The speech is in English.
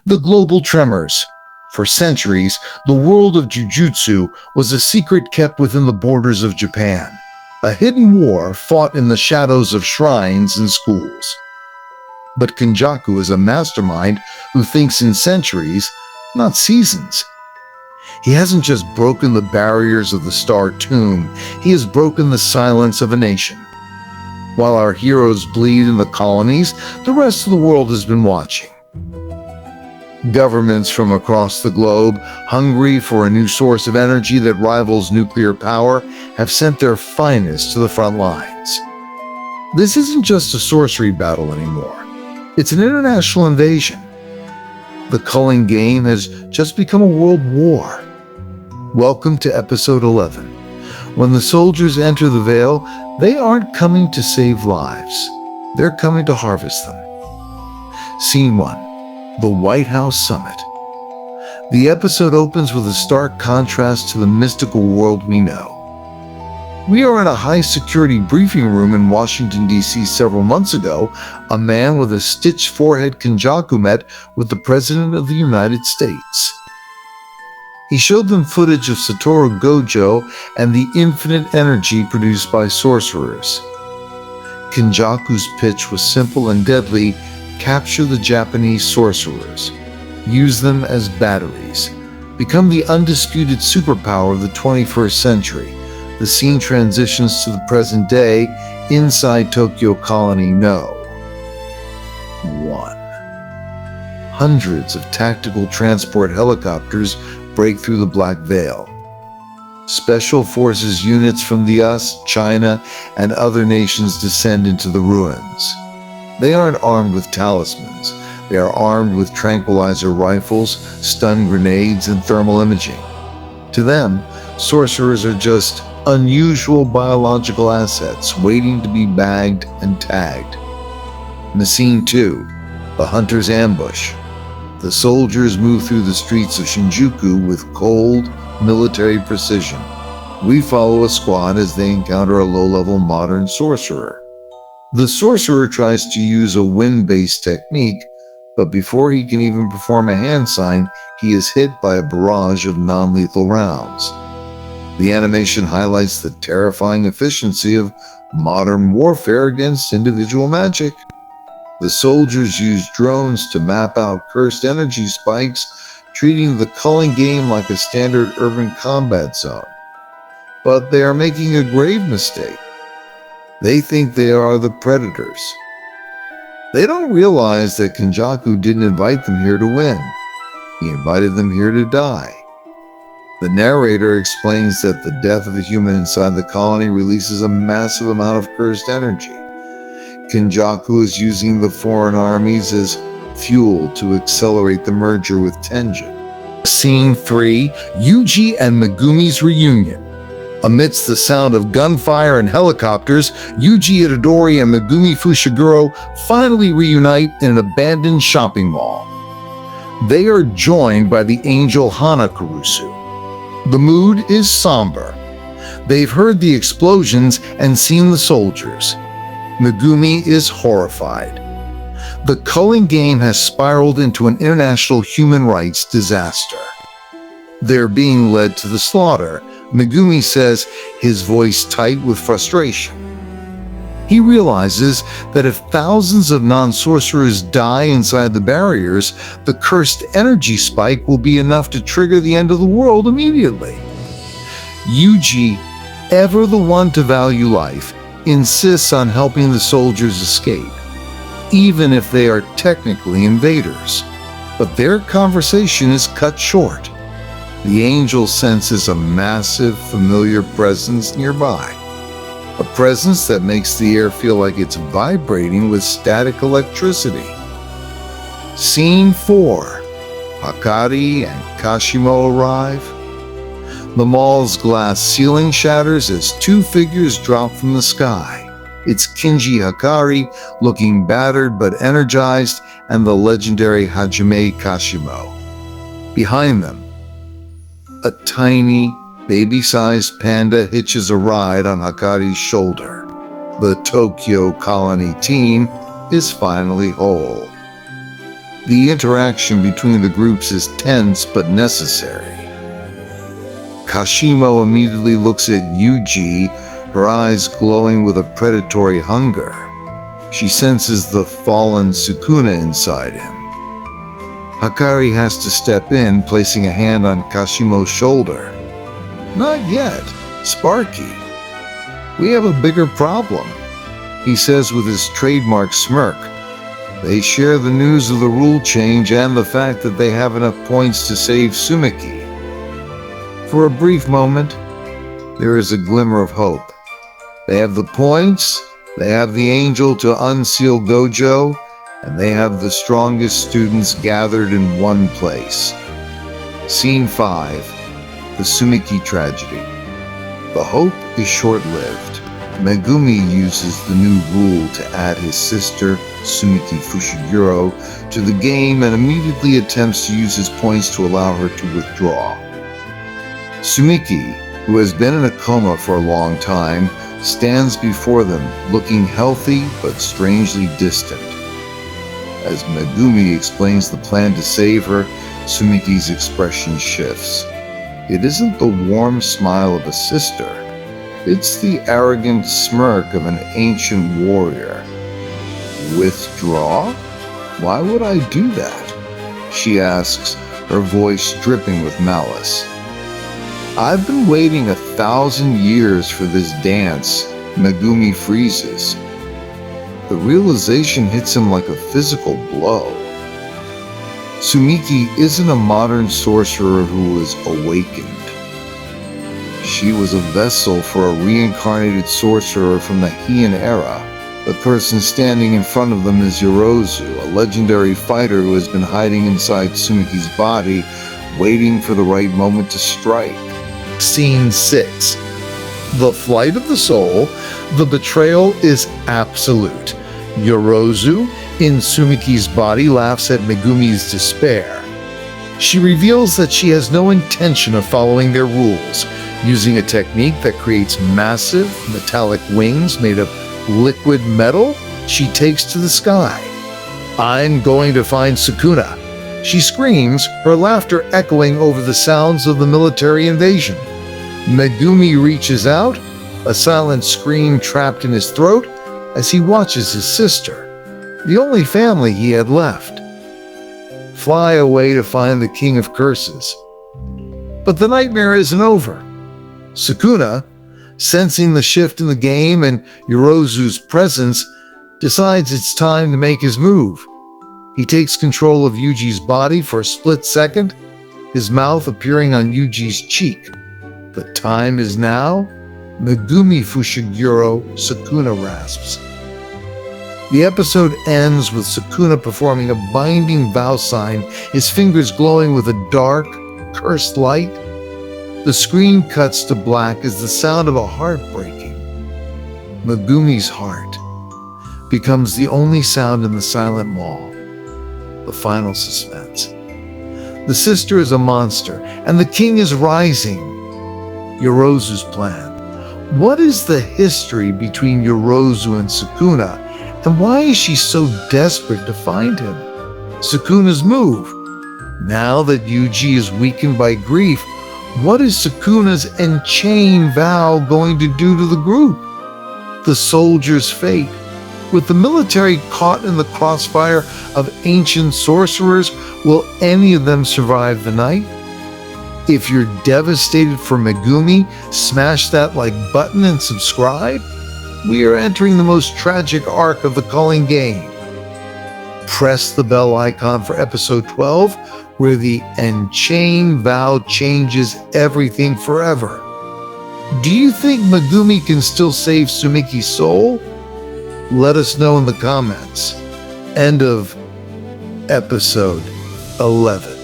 The global tremors. For centuries, the world of Jujutsu was a secret kept within the borders of Japan, a hidden war fought in the shadows of shrines and schools. But Kenjaku is a mastermind who thinks in centuries, not seasons. He hasn't just broken the barriers of the Star Tomb, he has broken the silence of a nation. While our heroes bleed in the colonies, the rest of the world has been watching. Governments from across the globe, hungry for a new source of energy that rivals nuclear power, have sent their finest to the front lines. This isn't just a sorcery battle anymore. It's an international invasion. The Culling Game has just become a world war. Welcome to episode 11. When the soldiers enter the Veil, they aren't coming to save lives. They're coming to harvest them. Scene 1. The White House Summit. The episode opens with a stark contrast to the mystical world we know. We are in a high-security briefing room in Washington, D.C. several months ago. A man with a stitched forehead, Kenjaku, met with the President of the United States. He showed them footage of Satoru Gojo and the infinite energy produced by sorcerers. Kenjaku's pitch was simple and deadly. Capture the Japanese sorcerers. Use them as batteries. Become the undisputed superpower of the 21st century. The scene transitions to the present day inside Tokyo Colony No. 1. Hundreds of tactical transport helicopters break through the Black Veil. Special forces units from the US, China, and other nations descend into the ruins. They aren't armed with talismans. They are armed with tranquilizer rifles, stun grenades, and thermal imaging. To them, sorcerers are just unusual biological assets waiting to be bagged and tagged. In Scene 2, the Hunter's Ambush. The soldiers move through the streets of Shinjuku with cold, military precision. We follow a squad as they encounter a low-level modern sorcerer. The sorcerer tries to use a wind-based technique, but before he can even perform a hand sign, he is hit by a barrage of non-lethal rounds. The animation highlights the terrifying efficiency of modern warfare against individual magic. The soldiers use drones to map out cursed energy spikes, treating the Culling Game like a standard urban combat zone. But they are making a grave mistake. They think they are the predators. They don't realize that Kenjaku didn't invite them here to win. He invited them here to die. The narrator explains that the death of a human inside the colony releases a massive amount of cursed energy. Kenjaku is using the foreign armies as fuel to accelerate the merger with Tengen. Scene 3, Yuji and Megumi's reunion. Amidst the sound of gunfire and helicopters, Yuji Itadori and Megumi Fushiguro finally reunite in an abandoned shopping mall. They are joined by the angel Hana Kurusu. The mood is somber. They've heard the explosions and seen the soldiers. Megumi is horrified. The Culling Game has spiraled into an international human rights disaster. They're being led to the slaughter. Megumi says, his voice tight with frustration. He realizes that if thousands of non-sorcerers die inside the barriers, the cursed energy spike will be enough to trigger the end of the world immediately. Yuji, ever the one to value life, insists on helping the soldiers escape, even if they are technically invaders. But their conversation is cut short. The angel senses a massive, familiar presence nearby. A presence that makes the air feel like it's vibrating with static electricity. Scene 4. Hakari and Kashimo arrive. The mall's glass ceiling shatters as two figures drop from the sky. It's Kinji Hakari, looking battered but energized, and the legendary Hajime Kashimo. Behind them, a tiny, baby-sized panda hitches a ride on Hakari's shoulder. The Tokyo Colony team is finally whole. The interaction between the groups is tense but necessary. Kashimo immediately looks at Yuji, her eyes glowing with a predatory hunger. She senses the fallen Sukuna inside him. Hakari has to step in, placing a hand on Kashimo's shoulder. "Not yet, Sparky. We have a bigger problem," he says with his trademark smirk. They share the news of the rule change and the fact that they have enough points to save Tsumiki. For a brief moment, there is a glimmer of hope. They have the points, they have the angel to unseal Dojo, and they have the strongest students gathered in one place. Scene 5. The Tsumiki tragedy. The hope is short-lived. Megumi uses the new rule to add his sister, Tsumiki Fushiguro, to the game and immediately attempts to use his points to allow her to withdraw. Tsumiki, who has been in a coma for a long time, stands before them, looking healthy but strangely distant. As Megumi explains the plan to save her, Tsumiki's expression shifts. It isn't the warm smile of a sister. It's the arrogant smirk of an ancient warrior. "Withdraw? Why would I do that?" she asks, her voice dripping with malice. "I've been waiting 1,000 years for this dance," Megumi freezes. The realization hits him like a physical blow. Tsumiki isn't a modern sorcerer who was awakened. She was a vessel for a reincarnated sorcerer from the Heian era. The person standing in front of them is Yorozu, a legendary fighter who has been hiding inside Tsumiki's body, waiting for the right moment to strike. Scene 6. The flight of the soul. The betrayal is absolute. Yorozu, in Tsumiki's body, laughs at Megumi's despair. She reveals that she has no intention of following their rules, using a technique that creates massive metallic wings made of liquid metal. She takes to the sky. "I'm going to find Sukuna," she screams, her laughter echoing over the sounds of the military invasion. Megumi reaches out, a silent scream trapped in his throat as he watches his sister, the only family he had left, fly away to find the King of Curses. But the nightmare isn't over. Sukuna, sensing the shift in the game and Yorozu's presence, decides it's time to make his move. He takes control of Yuji's body for a split second, his mouth appearing on Yuji's cheek. The time is now. Megumi Fushiguro, Sukuna rasps. The episode ends with Sukuna performing a binding vow sign, his fingers glowing with a dark, cursed light. The screen cuts to black as the sound of a heart breaking. Megumi's heart becomes the only sound in the silent mall. The final suspense. The sister is a monster, and the king is rising. Yorozu's plan. What is the history between Yorozu and Sukuna, and why is she so desperate to find him? Sukuna's move. Now that Yuji is weakened by grief, what is Sukuna's enchained vow going to do to the group? The soldier's fate. With the military caught in the crossfire of ancient sorcerers, will any of them survive the night? If you're devastated for Megumi, smash that like button and subscribe. We are entering the most tragic arc of the Culling Game. Press the bell icon for episode 12, where the Enchained Vow changes everything forever. Do you think Megumi can still save Tsumiki's soul? Let us know in the comments. End of episode 11.